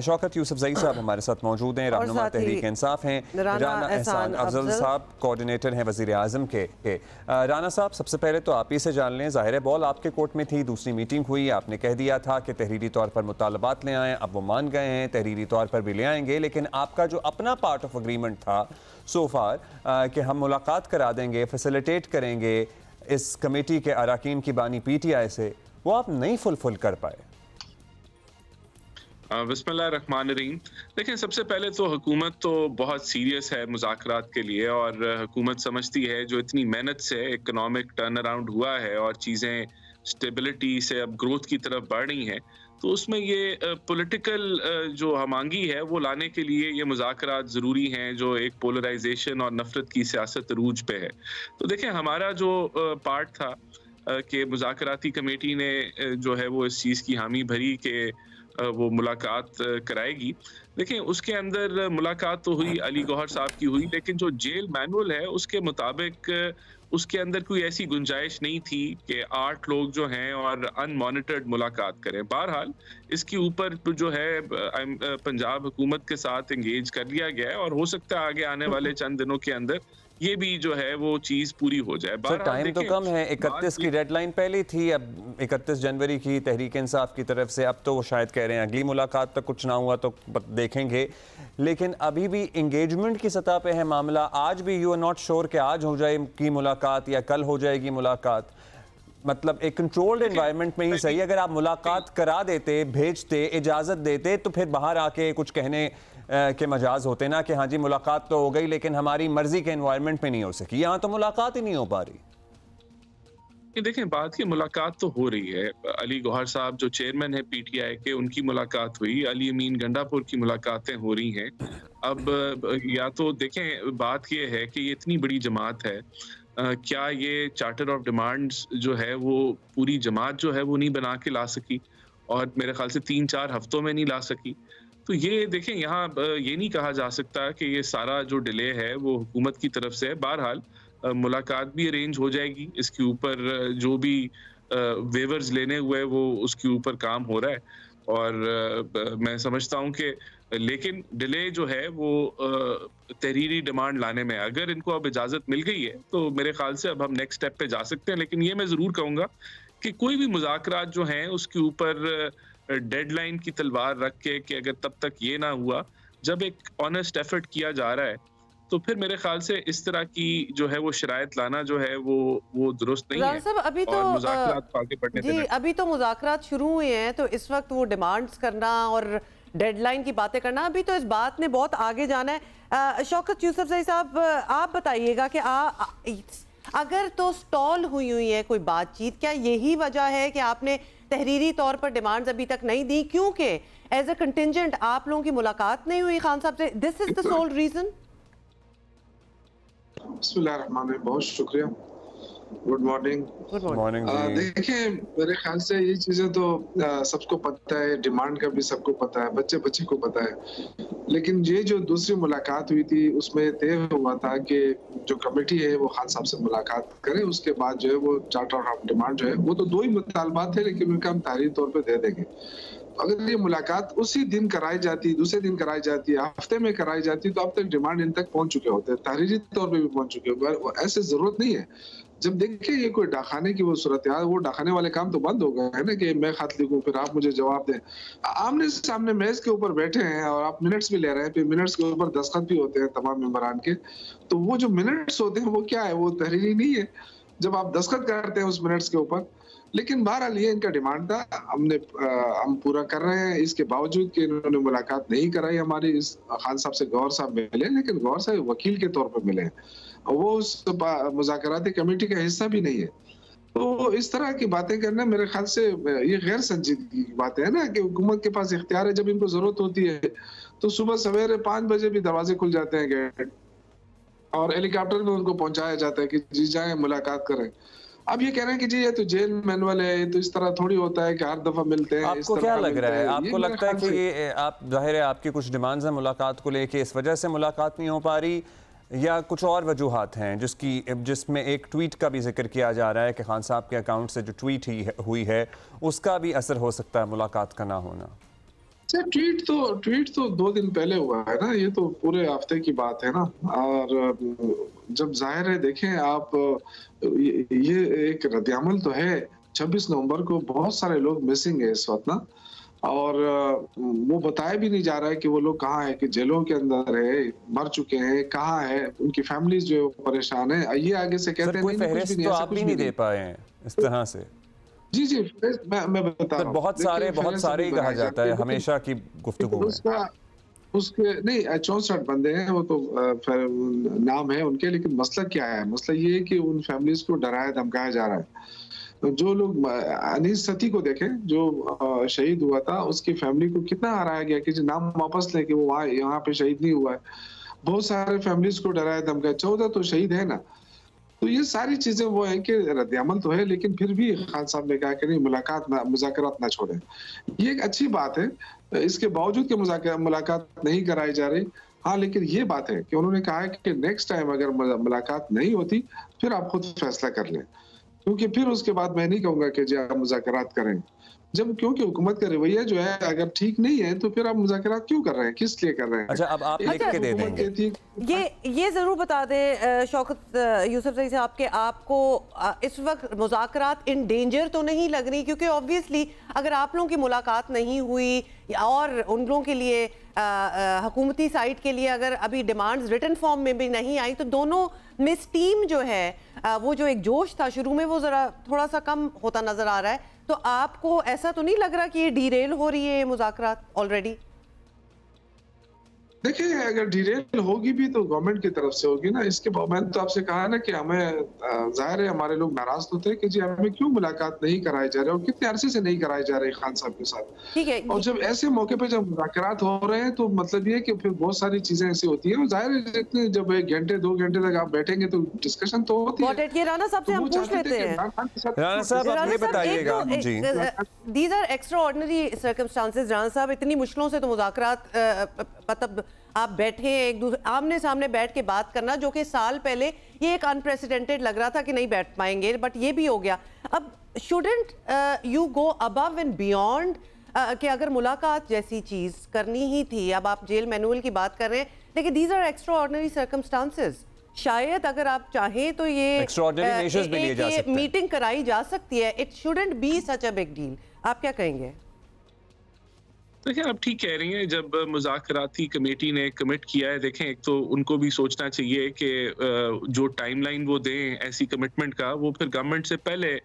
शौकत यूसुफजई साहब हमारे साथ मौजूद हैं, रहनुमा तहरीक इंसाफ हैं। राना एहसान अफजल साहब कोऑर्डिनेटर हैं वज़ीर आज़म के। राना साहब, सबसे पहले तो आप ही से जान लें, ज़ाहिर है बॉल आपके कोर्ट में थी, दूसरी मीटिंग हुई, आपने कह दिया था कि तहरीरी तौर पर मुतालबात ले आएँ, अब वो मान गए हैं, तहरीरी तौर पर भी ले आएंगे, लेकिन आपका जो अपना पार्ट ऑफ अग्रीमेंट था सो फार कि हम मुलाकात करा देंगे, फैसिलिटेट करेंगे इस कमेटी के अरकान की बानी PTI से, वो आप नहीं फुलफिल कर पाए। बिस्मिल्लाहिर्रहमानिर्रहीम। देखिए, सबसे पहले तो हुकूमत तो बहुत सीरियस है मुज़ाकरात के लिए, और हुकूमत समझती है जो इतनी मेहनत से इकोनॉमिक टर्न अराउंड हुआ है और चीज़ें स्टेबिलिटी से अब ग्रोथ की तरफ बढ़ रही हैं, तो उसमें ये पॉलिटिकल जो हमांगी है वो लाने के लिए ये मुज़ाकरात ज़रूरी हैं, जो एक पोलराइजेशन और नफ़रत की सियासत रूज पे है। तो देखें, हमारा जो पार्ट था कि मुज़ाकराती कमेटी ने जो है वो इस चीज़ की हामी भरी कि वो मुलाकात कराएगी। देखिए, उसके अंदर मुलाकात तो हुई, अली गौहर साहब की हुई, लेकिन जो जेल मैनुअल है उसके मुताबिक उसके अंदर कोई ऐसी गुंजाइश नहीं थी कि 8 लोग जो हैं और अनमॉनिटर्ड मुलाकात करें। बहरहाल इसके ऊपर जो है पंजाब हुकूमत के साथ एंगेज कर लिया गया है, और हो सकता है आगे आने वाले चंद दिनों के अंदर ये भी जो है वो चीज पूरी हो जाए। टाइम तो कम है, 31 की डेडलाइन पहले थी, अब 31 जनवरी की तहरीक इंसाफ की तरफ से, अब तो वो शायद कह रहे हैं अगली मुलाकात तक कुछ ना हुआ तो देखेंगे, लेकिन अभी भी इंगेजमेंट की सतह पे है मामला। आज भी यू आर नॉट श्योर कि आज हो जाएगी मुलाकात या कल हो जाएगी मुलाकात। मतलब एक कंट्रोल्ड एनवायरनमेंट में ही सही, अगर आप मुलाकात करा देते, भेजते, इजाज़त देते, तो फिर बाहर आके कुछ कहने के मजाज होते ना कि हाँ जी मुलाकात तो हो गई लेकिन हमारी मर्जी के एनवायरनमेंट में नहीं हो सकी। यहाँ तो मुलाकात ही नहीं हो पा रही। देखें, बात की मुलाकात तो हो रही है। अली गौहर साहब जो चेयरमैन है PTI के, उनकी मुलाकात हुई, अली अमीन गंडापुर की मुलाकातें हो रही हैं। अब या तो देखें, बात ये है कि ये इतनी बड़ी जमात है, क्या ये चार्टर ऑफ डिमांड्स जो है वो पूरी जमात जो है वो नहीं बना के ला सकी, और मेरे ख्याल से 3-4 हफ्तों में नहीं ला सकी। तो ये देखें, यहाँ ये नहीं कहा जा सकता कि ये सारा जो डिले है वो हुकूमत की तरफ से है। बहरहाल मुलाकात भी अरेंज हो जाएगी, इसके ऊपर जो भी वेवर्स लेने हुए वो उसके ऊपर काम हो रहा है, और मैं समझता हूँ कि लेकिन डिले जो है वो तहरीरी डिमांड लाने में, अगर इनको अब इजाज़त मिल गई है तो मेरे ख्याल से अब हम नेक्स्ट स्टेप पे जा सकते हैं। लेकिन ये मैं ज़रूर कहूँगा कि कोई भी मुज़ाकरात जो हैं उसके ऊपर डेडलाइन की तलवार रख के कि अगर तब तक ये ना हुआ, जब एक ऑनेस्ट एफर्ट किया जा रहा है, तो फिर मेरे ख्याल से इस तरह की जो है वो शरायत लाना जो है वो दुरुस्त नहीं है। साहब, अभी तो मुज़ाकरात आगे बढ़ने जी, अभी तो मुज़ाकरात शुरू हुए हैं, तो इस वक्त वो डिमांड्स करना और डेडलाइन की बातें करना, अभी तो इस बात ने बहुत आगे जाना है। शौकत यूसुफजई साहब, आप बताइएगा कि अगर तो स्टॉल हुई है कोई बातचीत, क्या यही वजह है कि आपने तहरीरी तौर पर डिमांड्स अभी तक नहीं दी, क्योंकि एज अ कंटिंजेंट आप लोगों की मुलाकात नहीं हुई खान साहब से? This is the sole reason? बिस्मिल्लाहिर्रहमानिर्रहीम, बहुत शुक्रिया। Good morning. Good morning. देखिए, मेरे ख्याल से ये चीजें तो सबको पता है, डिमांड का भी सबको पता है, बच्चे को पता है, लेकिन ये जो दूसरी मुलाकात हुई थी उसमें तय हुआ था कि जो कमेटी है वो खान साहब से मुलाकात करे, उसके बाद जो है वो चार्टर ऑफ डिमांड जो है वो तो 2 ही मुतालबात है, लेकिन उनका हम तहरीरी तौर पर दे देंगे। अगर ये मुलाकात उसी दिन कराई जाती, दूसरे दिन कराई जाती, हफ्ते में कराई जाती, तो अब तक डिमांड इन तक पहुंच चुके होते, तहरीरी तौर पे भी पहुंच चुके होते। ऐसे जरूरत नहीं है। जब देखिए ये कोई डाखाने की वो सूरत है, वो डाखाने वाले काम तो बंद हो गए हैं ना, कि मैं खत लिखूं फिर आप मुझे जवाब दें। आमने सामने मेज के ऊपर बैठे हैं और आप मिनट्स भी ले रहे हैं, फिर मिनट्स के ऊपर दस्तखत भी होते हैं तमाम मेंबरान के, तो वो जो मिनट्स होते हैं वो क्या है, वो तहरीरी नहीं है जब आप दस्तखत करते हैं उस मिनट्स के ऊपर। लेकिन बहरहाल ये इनका डिमांड था, हम पूरा कर रहे हैं। इसके बावजूद कि इन्होंने मुलाकात नहीं कराई हमारी, इस खान साहब से गौहर साहब मिले, लेकिन गौहर साहब वकील के तौर पर मिले हैं, वो उस मुज़ाकराती कमेटी का हिस्सा भी नहीं है। तो इस तरह की बातें करना मेरे ख्याल से ये गैर संजीदगी की बात है ना, कि हुकूमत के पास इख्तियार है, जब इनको जरूरत होती है तो सुबह सवेरे 5 बजे भी दरवाजे खुल जाते हैं गेट, और हेलीकॉप्टर में उनको पहुंचाया जाता है कि जी जाए मुलाकात करें। अब ये कह रहे हैं कि जी ये तो जेल मैनुअल है, तो इस तरह थोड़ी होता है कि हर दफा मिलते हैं। आपको क्या लग रहा है, आपको लगता है कि ये आप, जाहिर है आपकी कुछ डिमांड्स हैं मुलाकात को लेके, इस वजह से मुलाकात नहीं हो पा रही, या कुछ और वजूहात हैं जिसमें एक ट्वीट का भी जिक्र किया जा रहा है कि खान साहब के अकाउंट से जो ट्वीट हुई है उसका भी असर हो सकता है मुलाकात का ना होना? अच्छा, ट्वीट तो 2 दिन पहले हुआ है ना, ये तो पूरे हफ्ते की बात है ना। और जब जाहिर है, देखें आप, ये एक रद्द-ए-अमल तो है। 26 नवंबर को बहुत सारे लोग मिसिंग है इस वक्त ना, और वो बताया भी नहीं जा रहा है कि वो लोग कहाँ है, कि जेलों के अंदर है, मर चुके हैं, कहाँ है, उनकी फैमिलीज जो है वो परेशान है। ये आगे से कहते हैं कोई फहरिस्त तो आप भी नहीं दे पाए हैं इस तरह से। जी जी, मैं बता रहा हूँ। बहुत सारे ही कहा जाता है हमेशा की गुफ्तगू में। उसके नहीं 64 बंदे हैं, वो तो नाम है उनके, लेकिन मसला क्या है? मसला ये है कि उन फैमिलीज को डराया धमकाया जा रहा है। जो लोग अनीस सती को देखें, जो शहीद हुआ था, उसकी फैमिली को कितना हराया गया कि नाम वापस ले, कि वो यहाँ पे शहीद नहीं हुआ है। बहुत सारे फैमिलीज को डराया धमकाया, 14 तो शहीद है ना। तो ये सारी चीजें वो है कि रद्द-ए-अमल तो है, लेकिन फिर भी खान साहब ने कहा कि नहीं, मुज़ाकरात ना छोड़ें। ये एक अच्छी बात है, इसके बावजूद कि मुलाकात नहीं कराई जा रही। हाँ, लेकिन ये बात है कि उन्होंने कहा है कि नेक्स्ट टाइम अगर मुलाकात नहीं होती, फिर आप खुद फैसला कर लें, क्योंकि फिर उसके बाद मैं नहीं कहूंगा कि जी आप मुज़ाकरात करें। जब क्योंकि हुकूमत का रवैया जो है अगर ठीक नहीं है, तो फिर आप मुज़ाकरात क्यों कर रहे हैं, किस लिए कर रहे हैं? अच्छा, अब आप लिख के दे देंगे। ये जरूर बता दें शौकत यूसुफजई साहब के आपको इस वक्त मुज़ाकरात इन डेंजर तो नहीं लग रही, क्योंकि ऑब्वियसली अगर आप लोगों की मुलाकात नहीं हुई और उन लोगों के लिए हुकूमती साइड के लिए अगर अभी डिमांड्स रिटन फॉर्म में भी नहीं आई, तो दोनों मिस टीम जो है वो जो एक जोश था शुरू में, वो जरा थोड़ा सा कम होता नजर आ रहा है। तो आपको ऐसा तो नहीं लग रहा कि ये डीरेल हो रही है मुज़ाकरात ऑलरेडी? देखिए, अगर डिरेल होगी भी तो गवर्नमेंट की तरफ से होगी ना। इसके मैंने तो आपसे कहा ना कि हमें जाहिर है हमारे लोग नाराज तो थे कि जी हमें क्यों मुलाकात नहीं कराई जा रही, और कितने अरसे से नहीं कराई जा रही खान साहब के साथ। ठीक है। और जब ऐसे मौके पे जब मुज़ाकरात हो रहे हैं, तो मतलब ये कि फिर बहुत सारी चीजें ऐसी होती हैं, और जाहिर है जब 1 घंटे 2 घंटे तक आप बैठेंगे तो डिस्कशन तो होती है। ये राना साहब से हम पूछ लेते हैं। राना साहब, आप ये बताइएगा जी, these are extraordinary circumstances. Rana साहब, इतनी मुश्किलों से तो मुज़ाकरात, मतलब आप बैठे एक दूसरे आमने सामने बैठ के बात करना, जो कि साल पहले ये एक अनप्रेसिडेंटेड लग रहा था कि नहीं बैठ पाएंगे, बट ये भी हो गया। अब shouldn't you go above and beyond, कि अगर मुलाकात जैसी चीज करनी ही थी, अब आप जेल मैनुअल की बात कर रहे हैं, लेकिन दीज आर एक्स्ट्राऑर्डिनरी सर्कमस्टांसेस। शायद अगर आप चाहें तो ये मीटिंग कराई जा सकती है। It shouldn't be such a big deal. आप क्या कहेंगे? देखिए, आप ठीक कह रही हैं। जब मुज़ाकराती कमेटी ने कमिट किया है, देखें, एक तो उनको भी सोचना चाहिए कि जो टाइमलाइन वो दें ऐसी कमिटमेंट का, वो फिर गवर्नमेंट से पहले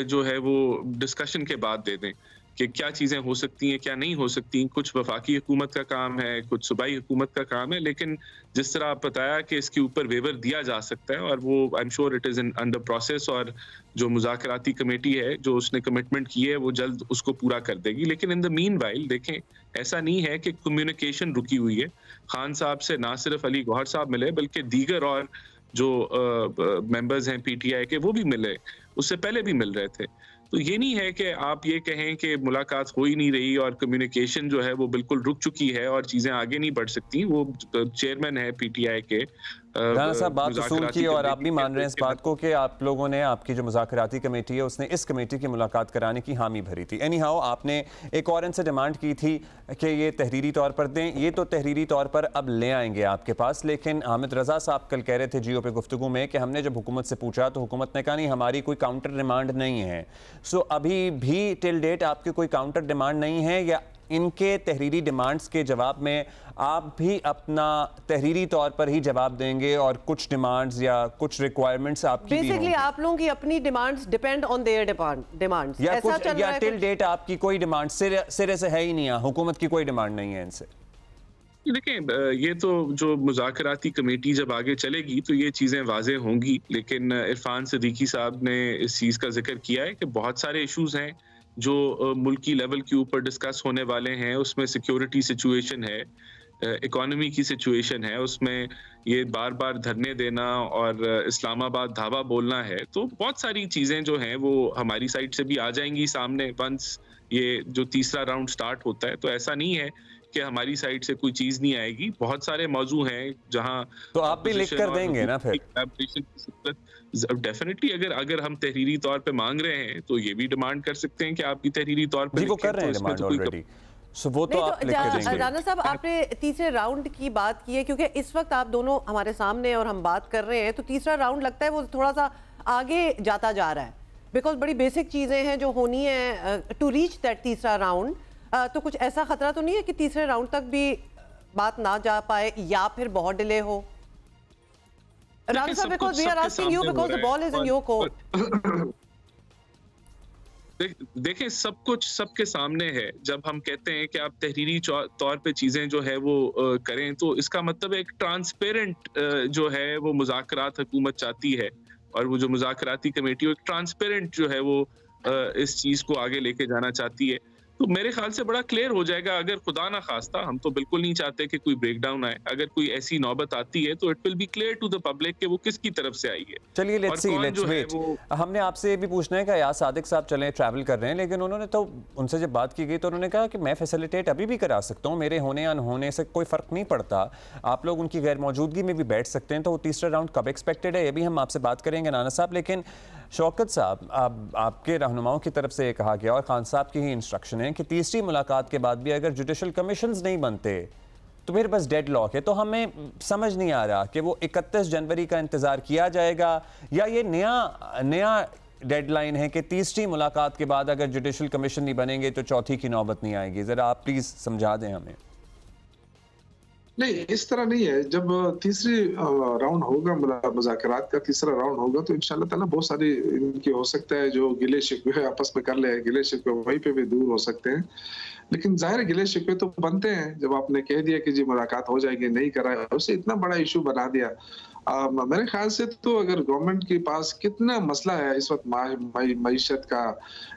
जो है वो डिस्कशन के बाद दे दें कि क्या चीज़ें हो सकती हैं, क्या नहीं हो सकती। कुछ वफाकी हुकूमत का काम है, कुछ सूबाई हुकूमत का काम है, लेकिन जिस तरह आप बताया कि इसके ऊपर वेवर दिया जा सकता है, और वो I am sure it is in under process, और जो मुज़ाकराती कमेटी है जो उसने कमिटमेंट की है वो जल्द उसको पूरा कर देगी। लेकिन इन द मीन वाइल देखें, ऐसा नहीं है कि कम्युनिकेशन रुकी हुई है। खान साहब से ना सिर्फ अली गौहर साहब मिले, बल्कि दीगर और जो मेंबर्स हैं पीटीआई के, वो भी मिले, उससे पहले भी मिल रहे थे। तो ये नहीं है कि आप ये कहें कि मुलाकात हो ही नहीं रही और कम्युनिकेशन जो है वो बिल्कुल रुक चुकी है और चीजें आगे नहीं बढ़ सकती। वो चेयरमैन है पीटीआई के। राना साहब, बात उसूल की, और आप भी मान रहे हैं इस बात को कि आप लोगों ने, आपकी जो मुज़ाकराती कमेटी है उसने इस कमेटी की मुलाकात कराने की हामी भरी थी। एनी हाउ, आपने एक और इनसे डिमांड की थी कि ये तहरीरी तौर पर दें। ये तो तहरीरी तौर पर अब ले आएंगे आपके पास, लेकिन हामिद रज़ा साहब कल कह रहे थे जियो पे गुफ्तगू में कि हमने जब हुकूमत से पूछा तो हुकूमत ने कहा नहीं, हमारी कोई काउंटर डिमांड नहीं है। सो अभी भी टिल डेट आपकी कोई काउंटर डिमांड नहीं है, या इनके तहरीरी डिमांड्स के जवाब में आप भी अपना तहरीरी तौर पर ही जवाब देंगे और कुछ डिमांड्स या कुछ रिक्वायरमेंट्स आपकी बेसिकली आप लोगों की अपनी demands depend on their demands, या कुछ, या टिल डेट आपकी कोई डिमांड सिरे से है ही नहीं, हुकूमत की कोई डिमांड नहीं है इनसे? देखें, ये तो जो मुज़ाकराती कमेटी जब आगे चलेगी तो ये चीज़ें वाज़े होंगी, लेकिन इरफान सिद्दीकी साहब ने इस चीज़ का जिक्र किया है कि बहुत सारे इशूज़ हैं जो मुल्की लेवल के ऊपर डिस्कस होने वाले हैं। उसमें सिक्योरिटी सिचुएशन है, इकोनॉमी की सिचुएशन है, उसमें ये बार बार धरने देना और इस्लामाबाद धावा बोलना है। तो बहुत सारी चीज़ें जो हैं वो हमारी साइड से भी आ जाएंगी सामने वंस ये जो तीसरा राउंड स्टार्ट होता है। तो ऐसा नहीं है कि हमारी साइड से कोई चीज़ नहीं आएगी। बहुत सारे मौजू हैं जहां तो आप भी लिख कर देंगे ना फिर? डेफिनेटली, अगर हम तहरीरी तौर पे मांग रहे हैं तो ये भी डिमांड कर सकते हैं कि आप भी तहरीरी तौर पे जी, वो कर रहे हैं डिमांड ऑलरेडी। सो वो तो आप लिख के देंगे। राना साहब, आपने तीसरे राउंड की बात की है, क्योंकि इस वक्त आप दोनों हमारे सामने और हम बात कर रहे हैं, तो तीसरा राउंड लगता है वो थोड़ा सा आगे जाता जा रहा है, बिकॉज बड़ी बेसिक चीज़ें हैं जो होनी है टू रीच दैट तीसरा राउंड। तो कुछ ऐसा खतरा तो नहीं है कि तीसरे राउंड तक भी बात ना जा पाए या फिर बहुत डिले हो? राना साहब, because we are asking you because the ball is in your court. देखें, सब कुछ सबके सामने है। जब हम कहते हैं कि आप तहरीरी तौर पे चीजें जो है वो करें, तो इसका मतलब एक ट्रांसपेरेंट जो है वो मुज़ाकरात हुकूमत चाहती है, और वो जो मुज़ाकराती कमेटी वो एक ट्रांसपेरेंट जो है वो इस चीज को आगे लेके जाना चाहती है। तो मेरे ख्याल से बड़ा क्लियर हो जाएगा। अगर खुदा ना खास्ता, हम तो बिल्कुल नहीं चाहते कि कोई ब्रेकडाउन आए, अगर कोई ऐसी नौबत आती है तो it will be clear to the public कि वो किसकी तरफ से आई है। चलिए लेट्स सी, लेट्स वेट। हमने आपसे ये भी पूछना है कि अयाज सादिक साहब चले ट्रैवल कर रहे हैं, लेकिन उन्होंने तो उनसे जब बात की गई तो उन्होंने कहा कि मैं फैसिलिटेट अभी भी करा सकता हूँ, मेरे होने या होने से कोई फ़र्क नहीं पड़ता, आप लोग उनकी गैर मौजूदगी में भी बैठ सकते हैं। तो वो तीसरा राउंड कब एक्सपेक्टेड है, ये भी हम आपसे बात करेंगे राना साहब। लेकिन शौकत साहब, आपके रहनुमाओं की तरफ से ये कहा गया और खान साहब की ही इंस्ट्रक्शन है कि तीसरी मुलाकात के बाद भी अगर जुडिशल कमीशंस नहीं बनते तो फिर बस डेड लॉक है। तो हमें समझ नहीं आ रहा कि वो 31 जनवरी का इंतज़ार किया जाएगा या ये नया डेडलाइन है कि तीसरी मुलाकात के बाद अगर जुडिशल कमीशन नहीं बनेंगे तो चौथी की नौबत नहीं आएगी। ज़रा आप प्लीज़ समझा दें हमें। नहीं, इस तरह नहीं है। जब तीसरी राउंड होगा, मुज़ाकरात का तीसरा राउंड होगा, तो इंशाल्लाह ताला बहुत सारी इनकी हो सकता है जो गिले शिकवे आपस में कर ले, गिले शिकवे वहीं पे भी दूर हो सकते हैं। लेकिन जाहिर गिले शिकवे तो बनते हैं। जब आपने कह दिया कि जी मुलाकात हो जाएगी, नहीं करा है, उससे इतना बड़ा इशू बना दिया। मेरे ख्याल से तो अगर गवर्नमेंट के पास कितना मसला है इस वक्त मईशत का,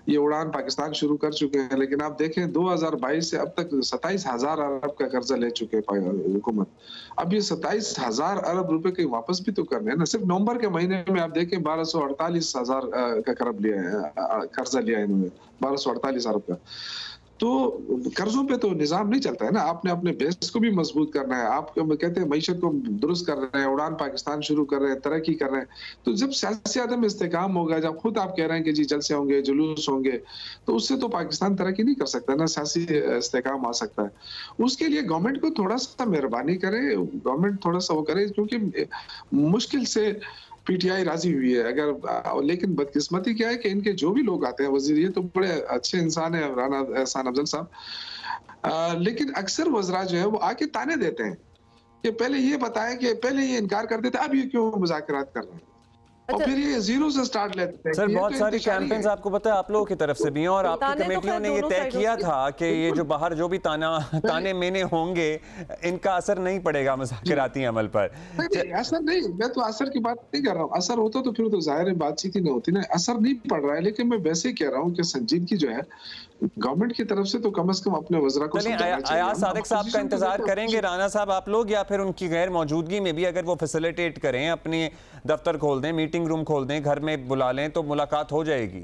ये उड़ान पाकिस्तान शुरू कर चुके हैं, लेकिन आप देखें 2022 से अब तक 27,000 अरब का कर्जा ले चुके हैं हुकूमत। अब ये 27,000 अरब रुपए के वापस भी तो करने हैं ना। सिर्फ नवंबर के महीने में आप देखें 1248,000 का कर्जा लिया है इन्होंने, 1248 अरब का। तो कर्जों पे तो निजाम नहीं चलता है ना। आपने अपने बेस को भी मजबूत करना है। आप कहते हैं मईशत को दुरुस्त कर रहे हैं, उड़ान पाकिस्तान शुरू कर रहे हैं, तरक्की कर रहे हैं। तो जब सियासी अदम इस्तेकाम होगा, जब खुद आप कह रहे हैं कि जी जलसे होंगे, जुलूस होंगे, तो उससे तो पाकिस्तान तरक्की नहीं कर सकता ना, सियासी इस्तेकाम आ सकता है। उसके लिए गवर्नमेंट को थोड़ा सा मेहरबानी करे, गवर्नमेंट थोड़ा सा वो करे, क्योंकि मुश्किल से पीटीआई राजी हुई है। अगर लेकिन बदकिस्मती क्या है कि इनके जो भी लोग आते हैं वजीर, ये तो बड़े अच्छे इंसान है राना एहसान अफजल साहब, लेकिन अक्सर वज़रा जो है वो आके ताने देते हैं कि पहले ये बताया कि पहले ये इनकार करते थे, अब ये क्यों मुज़ाकरात कर रहे हैं, और फिर ये जीरो से स्टार्ट लेते हैं। सर बहुत सारी कैंपेन्स आपको पता है आप लोगों की तरफ से भी हैं, और आपकी कमेटियों ने ये तय किया था कि ये जो बाहर जो भी ताने मेने होंगे, इनका असर नहीं पड़ेगा मुज़ाकराती अमल पर। असर नहीं, मैं तो असर की बात नहीं कर रहा हूँ। असर होता तो फिर तो जाहिर बातचीत ही नहीं होती ना। असर नहीं पड़ रहा है, लेकिन मैं वैसे कह रहा हूँ कि संजीदगी जो है गवर्नमेंट की तरफ से तो कम से कम अपने वज़रा को समझाना चाहिए। अयाज सादिक साहब का इंतजार करेंगे राना साहब आप लोग, या फिर उनकी गैर मौजूदगी में भी अगर वो फैसिलिटेट करें, अपने दफ्तर खोल दें, मीटिंग रूम खोल दें, घर में बुला लें, तो मुलाकात हो जाएगी?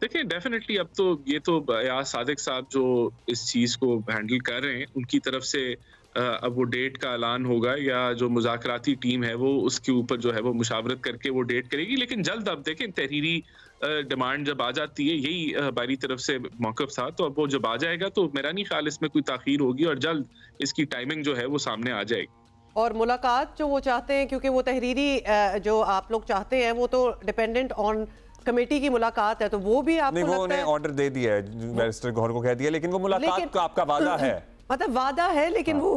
देखिए, डेफिनेटली अब तो ये तो अयाज सादिक साहब जो इस चीज को हैंडल कर रहे हैं, उनकी तरफ से अब वो डेट का ऐलान होगा, या जो मुज़ाकराती टीम है वो उसके ऊपर जो है वो मुशावरत करके वो डेट करेगी। लेकिन जल्द, अब देखें तहरीरी डिमांड जब आ जाती है, यही हमारी तरफ से मौक़िफ़ था, तो अब वो जब आ जाएगा तो मेरा नहीं ख्याल इसमें कोई ताख़ीर होगी, और जल्द इसकी टाइमिंग जो है वो सामने आ जाएगी। और मुलाकात जो वो चाहते हैं, क्योंकि वो तहरीरी जो आप लोग चाहते हैं वो तो डिपेंडेंट ऑन कमेटी की मुलाकात है, तो वो भी आपको नहीं, वो उन्हें ऑर्डर दे दिया है, बैरिस्टर गौहर को कह दिया, लेकिन वो मुलाकात का आपका वादा है, मतलब वादा है, लेकिन वो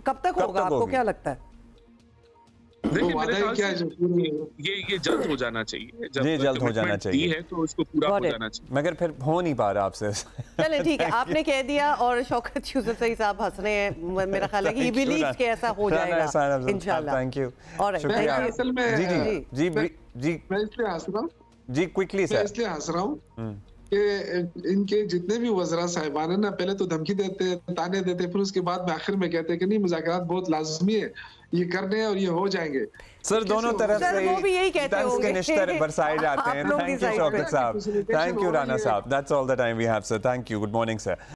कब तक होगा, आपको क्या लगता है? देखिए, मेरे ख्याल से ये जल्द हो जाना चाहिए। जब ये जल्द हो जाना चाहिए है तो उसको पूरा हो जाना चाहिए, मगर फिर हो नहीं पा रहा आपसे। चलें ठीक है, आपने कह दिया, और शौकत यूसुफज़ई साहब हंस रहे हैं, मेरा ख्याल है कि ये बिलीव के ऐसा हो जाएगा इंशाल्लाह। Thank you. और असल में जी जी जी जी मैं इसलिए हंस रहा हूँ जी, क्विकली सर, इसलिए हंस रहा हूँ कि इनके जितने भी वज़रा साहिबान है ना, पहले तो धमकी देते, ताने देते, फिर उसके बाद में आखिर में कहते हैं कि नहीं, मुज़ाकरात बहुत लाजमी है, ये करने हैं और ये हो जाएंगे। सर दोनों तरफ से वो भी यही कहते होंगे, निश्तर बरसाए जाते हैं। थैंक यू शौकत साहब, थैंक यू राना साहब, that's all the time we have sir, thank you, good morning sir.